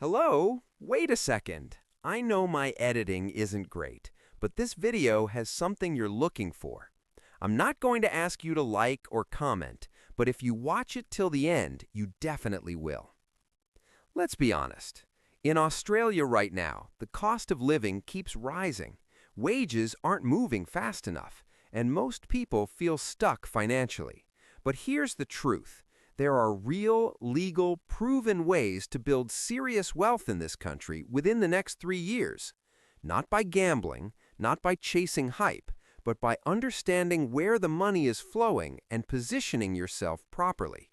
Hello? Wait a second. I know my editing isn't great, but this video has something you're looking for. I'm not going to ask you to like or comment, but if you watch it till the end, you definitely will. Let's be honest. In Australia right now, the cost of living keeps rising. Wages aren't moving fast enough, and most people feel stuck financially. But here's the truth. There are real, legal, proven ways to build serious wealth in this country within the next 3 years. Not by gambling, not by chasing hype, but by understanding where the money is flowing and positioning yourself properly.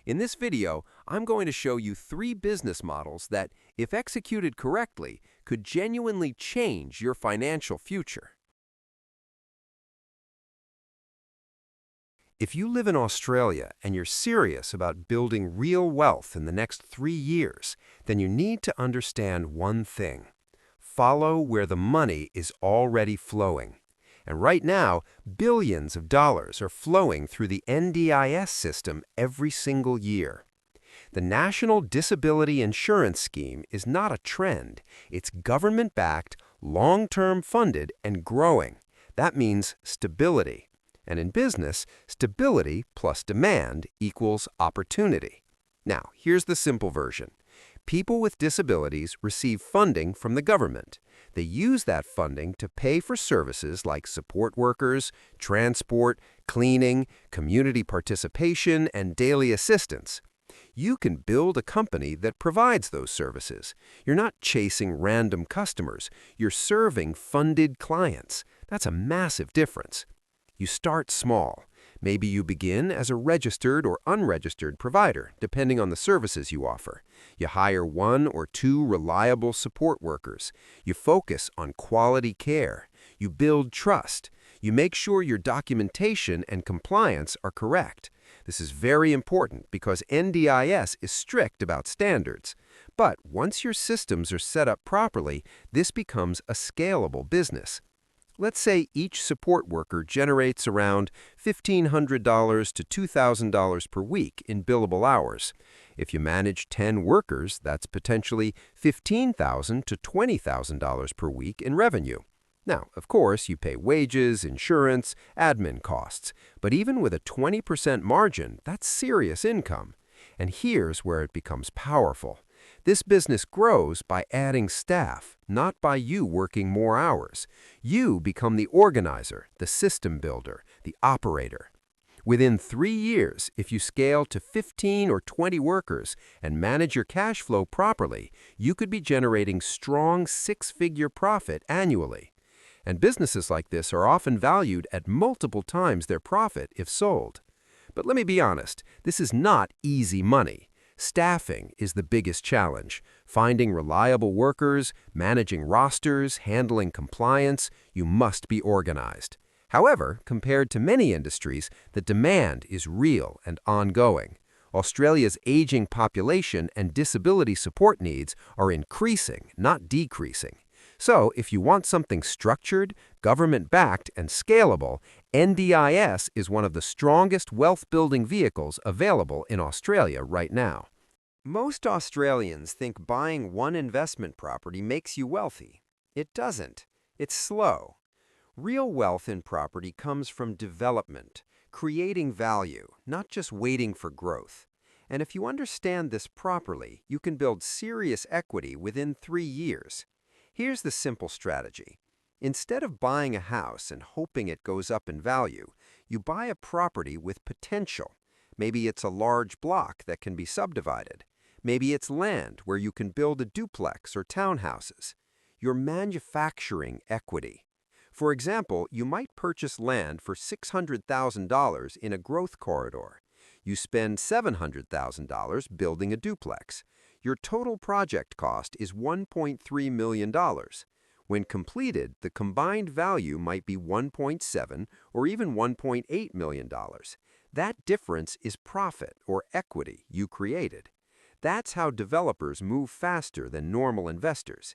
In this video, I'm going to show you 3 business models that, if executed correctly, could genuinely change your financial future. If you live in Australia and you're serious about building real wealth in the next 3 years, then you need to understand one thing. Follow where the money is already flowing. And right now, billions of dollars are flowing through the NDIS system every single year. The National Disability Insurance Scheme is not a trend. It's government-backed, long-term funded, and growing. That means stability. And in business, stability plus demand equals opportunity. Now, here's the simple version. People with disabilities receive funding from the government. They use that funding to pay for services like support workers, transport, cleaning, community participation, and daily assistance. You can build a company that provides those services. You're not chasing random customers. You're serving funded clients. That's a massive difference. You start small. Maybe you begin as a registered or unregistered provider, depending on the services you offer. You hire 1 or 2 reliable support workers. You focus on quality care. You build trust. You make sure your documentation and compliance are correct. This is very important because NDIS is strict about standards. But once your systems are set up properly, this becomes a scalable business. Let's say each support worker generates around $1,500 to $2,000 per week in billable hours. If you manage 10 workers, that's potentially $15,000 to $20,000 per week in revenue. Now, of course, you pay wages, insurance, admin costs, but even with a 20% margin, that's serious income. And here's where it becomes powerful. This business grows by adding staff, not by you working more hours. You become the organizer, the system builder, the operator. Within 3 years, if you scale to 15 or 20 workers and manage your cash flow properly, you could be generating strong 6-figure profit annually. And businesses like this are often valued at multiple times their profit if sold. But let me be honest, this is not easy money. Staffing is the biggest challenge. Finding reliable workers, managing rosters, handling compliance, you must be organized. However, compared to many industries, the demand is real and ongoing. Australia's aging population and disability support needs are increasing, not decreasing. So, if you want something structured, government-backed, and scalable, NDIS is one of the strongest wealth-building vehicles available in Australia right now. Most Australians think buying one investment property makes you wealthy. It doesn't. It's slow. Real wealth in property comes from development, creating value, not just waiting for growth. And if you understand this properly, you can build serious equity within 3 years. Here's the simple strategy. Instead of buying a house and hoping it goes up in value, you buy a property with potential. Maybe it's a large block that can be subdivided. Maybe it's land where you can build a duplex or townhouses. You're manufacturing equity. For example, you might purchase land for $600,000 in a growth corridor. You spend $700,000 building a duplex. Your total project cost is $1.3 million. When completed, the combined value might be $1.7 or even $1.8 million. That difference is profit or equity you created. That's how developers move faster than normal investors.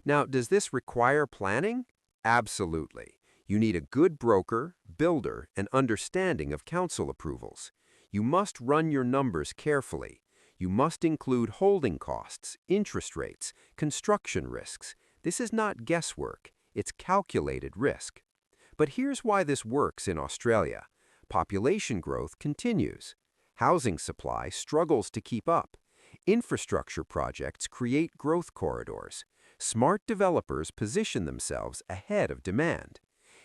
Now, does this require planning? Absolutely. You need a good broker, builder, and understanding of council approvals. You must run your numbers carefully. You must include holding costs, interest rates, construction risks. This is not guesswork, it's calculated risk. But here's why this works in Australia. Population growth continues. Housing supply struggles to keep up. Infrastructure projects create growth corridors. Smart developers position themselves ahead of demand.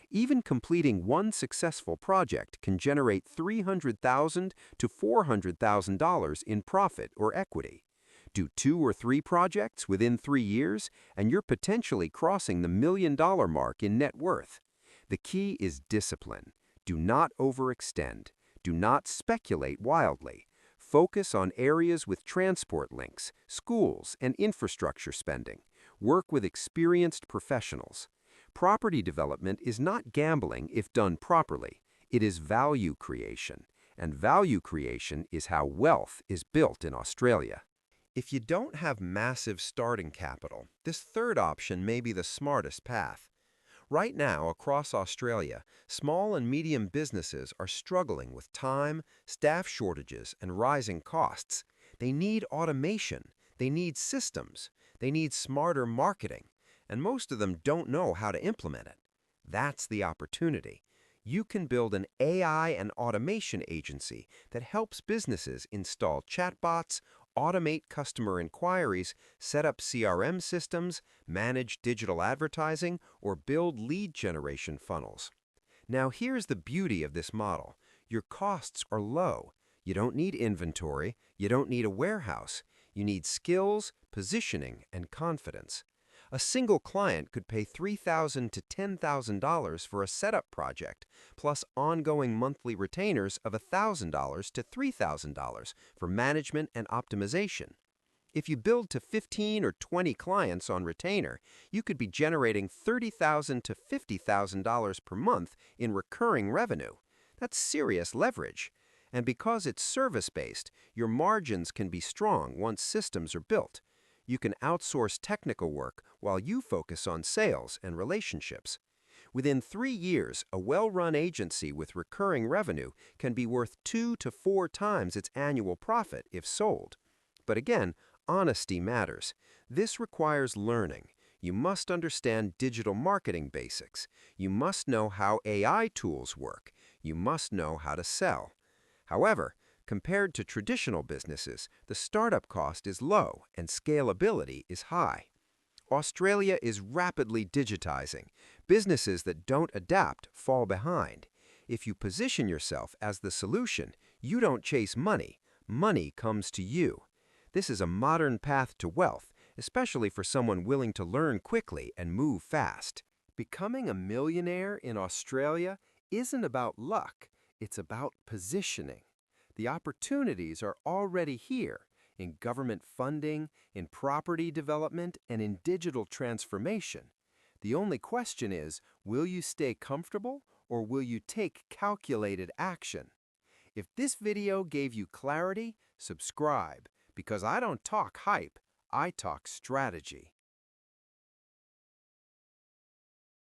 Even completing one successful project can generate $300,000 to $400,000 in profit or equity. Do 2 or 3 projects within 3 years, and you're potentially crossing the $1 million mark in net worth. The key is discipline. Do not overextend. Do not speculate wildly. Focus on areas with transport links, schools, and infrastructure spending. Work with experienced professionals. Property development is not gambling if done properly. It is value creation, and value creation is how wealth is built in Australia. If you don't have massive starting capital, this third option may be the smartest path. Right now, across Australia, small and medium businesses are struggling with time, staff shortages, and rising costs. They need automation, they need systems, they need smarter marketing, and most of them don't know how to implement it. That's the opportunity. You can build an AI and automation agency that helps businesses install chatbots, automate customer inquiries, set up CRM systems, manage digital advertising, or build lead generation funnels. Now here's the beauty of this model. Your costs are low. You don't need inventory. You don't need a warehouse. You need skills, positioning, and confidence. A single client could pay $3,000 to $10,000 for a setup project, plus ongoing monthly retainers of $1,000 to $3,000 for management and optimization. If you build to 15 or 20 clients on retainer, you could be generating $30,000 to $50,000 per month in recurring revenue. That's serious leverage. And because it's service-based, your margins can be strong once systems are built. You can outsource technical work while you focus on sales and relationships. Within 3 years, a well-run agency with recurring revenue can be worth 2 to 4 times its annual profit if sold. But again, honesty matters. This requires learning. You must understand digital marketing basics. You must know how AI tools work. You must know how to sell. However, compared to traditional businesses, the startup cost is low and scalability is high. Australia is rapidly digitizing. Businesses that don't adapt fall behind. If you position yourself as the solution, you don't chase money. Money comes to you. This is a modern path to wealth, especially for someone willing to learn quickly and move fast. Becoming a millionaire in Australia isn't about luck. It's about positioning. The opportunities are already here in government funding, in property development, and in digital transformation. The only question is, will you stay comfortable or will you take calculated action? If this video gave you clarity, subscribe, because I don't talk hype, I talk strategy.